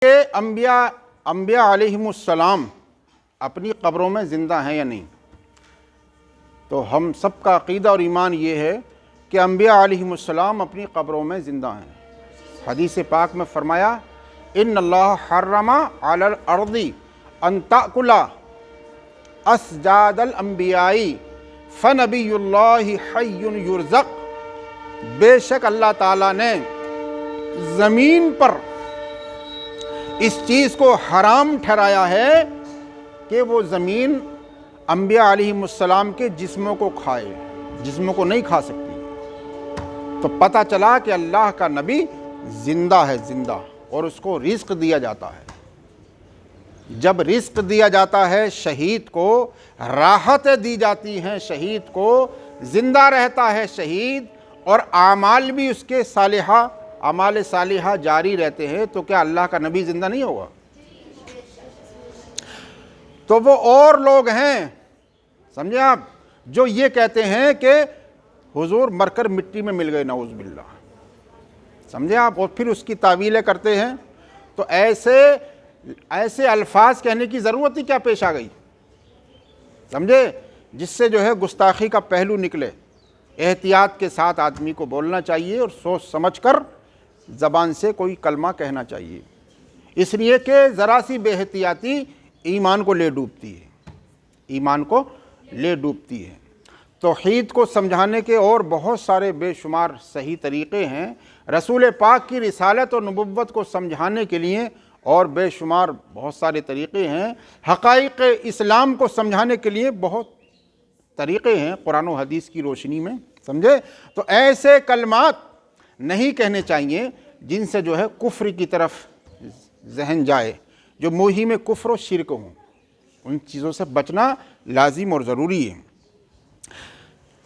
کہ انبیاء علیہم السلام اپنی قبروں میں زندہ ہیں یا نہیں؟ تو ہم سب کا عقیدہ اور ایمان یہ ہے کہ انبیاء علیہم السلام اپنی قبروں میں زندہ ہیں۔ حدیث پاک میں فرمایا ان اللہ حرم علی الارض ان تأکل اسجاد الانبیاء فنبی اللہ حی یرزق، بے شک اللہ تعالیٰ نے زمین پر اس چیز کو حرام ٹھہرایا ہے کہ وہ زمین انبیاء علیہم السلام کے جسموں کو کھائے، جسموں کو نہیں کھا سکتی۔ تو پتہ چلا کہ اللہ کا نبی زندہ ہے، زندہ، اور اس کو رزق دیا جاتا ہے۔ جب رزق دیا جاتا ہے، شہید کو راحتیں دی جاتی ہیں، شہید کو زندہ رہتا ہے شہید، اور اعمال بھی اس کے اعمال صالحہ جاری رہتے ہیں، تو کیا اللہ کا نبی زندہ نہیں ہوگا؟ تو وہ اور لوگ ہیں، سمجھے آپ، جو یہ کہتے ہیں کہ حضور مر کر مٹی میں مل گئے، نعوذ باللہ، سمجھے آپ، اور پھر اس کی تعویلیں کرتے ہیں۔ تو ایسے الفاظ کہنے کی ضرورت ہی کیا پیش آ گئی، سمجھے، جس سے جو ہے گستاخی کا پہلو نکلے۔ احتیاط کے ساتھ آدمی کو بولنا چاہیے اور سوچ سمجھ کر زبان سے کوئی کلمہ کہنا چاہیے، اس لیے کہ ذرا سی بے احتیاطی ایمان کو لے ڈوبتی ہے، ایمان کو لے ڈوبتی ہے۔ توحید کو سمجھانے کے اور بہت سارے بے شمار صحیح طریقے ہیں، رسول پاک کی رسالت اور نبوت کو سمجھانے کے لیے اور بے شمار بہت سارے طریقے ہیں، حقائق اسلام کو سمجھانے کے لیے بہت طریقے ہیں قرآن و حدیث کی روشنی میں، سمجھے۔ تو ایسے کلمات نہیں کہنے چاہیے جن سے جو ہے کفر کی طرف ذہن جائے، جو موہم کفر و شرک ہوں، ان چیزوں سے بچنا لازم اور ضروری ہے۔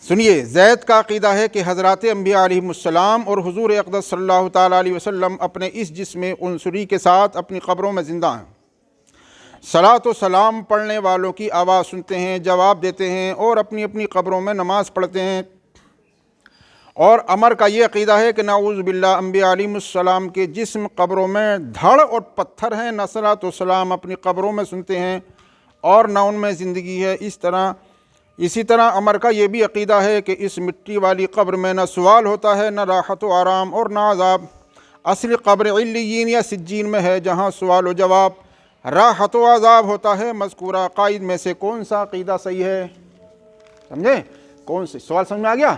سنیے، زید کا عقیدہ ہے کہ حضرات انبیاء علیہم السلام اور حضور اقدس صلی اللہ تعالیٰ علیہ وسلم اپنے اس جسم عنصری کے ساتھ اپنی قبروں میں زندہ ہیں، صلاۃ و سلام پڑھنے والوں کی آواز سنتے ہیں، جواب دیتے ہیں اور اپنی اپنی قبروں میں نماز پڑھتے ہیں۔ اور عمر کا یہ عقیدہ ہے کہ نعوذ باللہ انبیاء علیہم السلام کے جسم قبروں میں دھڑ اور پتھر ہیں، نہ صلاۃ و سلام اپنی قبروں میں سنتے ہیں اور نہ ان میں زندگی ہے۔ اسی طرح عمر کا یہ بھی عقیدہ ہے کہ اس مٹی والی قبر میں نہ سوال ہوتا ہے، نہ راحت و آرام اور نہ عذاب۔ اصل قبر علیین یا سجین میں ہے، جہاں سوال و جواب، راحت و عذاب ہوتا ہے۔ مذکورہ عقائد میں سے کون سا عقیدہ صحیح ہے؟ سمجھے، کون سے سوال سمجھ میں آ گیا؟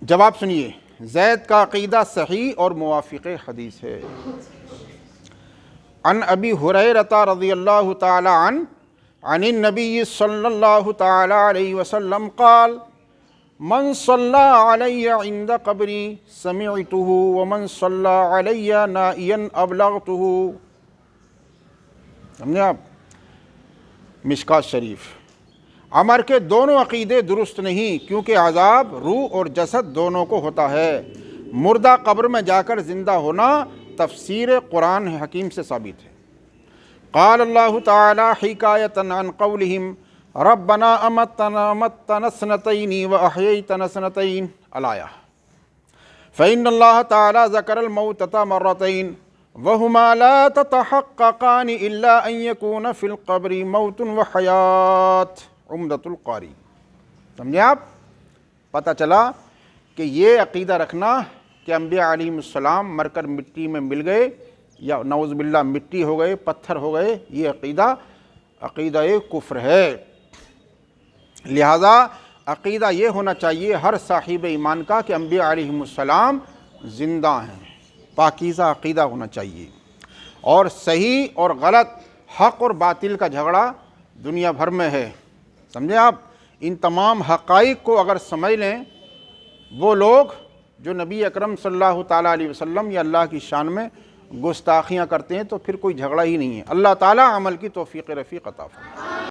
جواب سنیے، زید کا عقیدہ صحیح اور موافق حدیث ہے۔ عن ابی ہریرہ رضی اللہ تعالی عنہ عن النبی صلی اللہ تعالی علیہ وسلم قال من صلی علی عند قبری سمعتہ ومن صلی علی نائیا ابلغتہ۔ سمجھے آپ، مشکوٰۃ شریف۔ عمر کے دونوں عقیدے درست نہیں، کیونکہ عذاب روح اور جسد دونوں کو ہوتا ہے۔ مردہ قبر میں جا کر زندہ ہونا تفسیر قرآن حکیم سے ثابت ہے۔ قال اللہ تعالی حکایۃ عن قولہم ربنا امتنا اثنتین واحییتنا اثنتین الآیہ، فإن اللہ تعالی ذکر الموتۃ مرتین وہما لا تتحققان الا ان یکون فی القبر موت وحیات۔ عمدۃ القاری۔ سمجھے آپ، پتہ چلا کہ یہ عقیدہ رکھنا کہ انبیاء علیہم السلام مر کر مٹی میں مل گئے یا نعوذ باللہ مٹی ہو گئے، پتھر ہو گئے، یہ عقیدہ کفر ہے۔ لہذا عقیدہ یہ ہونا چاہیے ہر صاحب ایمان کا کہ انبیاء علیہم السلام زندہ ہیں، پاکیزہ عقیدہ ہونا چاہیے۔ اور صحیح اور غلط، حق اور باطل کا جھگڑا دنیا بھر میں ہے، سمجھے آپ۔ ان تمام حقائق کو اگر سمجھ لیں وہ لوگ جو نبی اکرم صلی اللہ تعالیٰ علیہ وسلم یا اللہ کی شان میں گستاخیاں کرتے ہیں، تو پھر کوئی جھگڑا ہی نہیں ہے۔ اللہ تعالیٰ عمل کی توفیق رفیق عطا فرمائے۔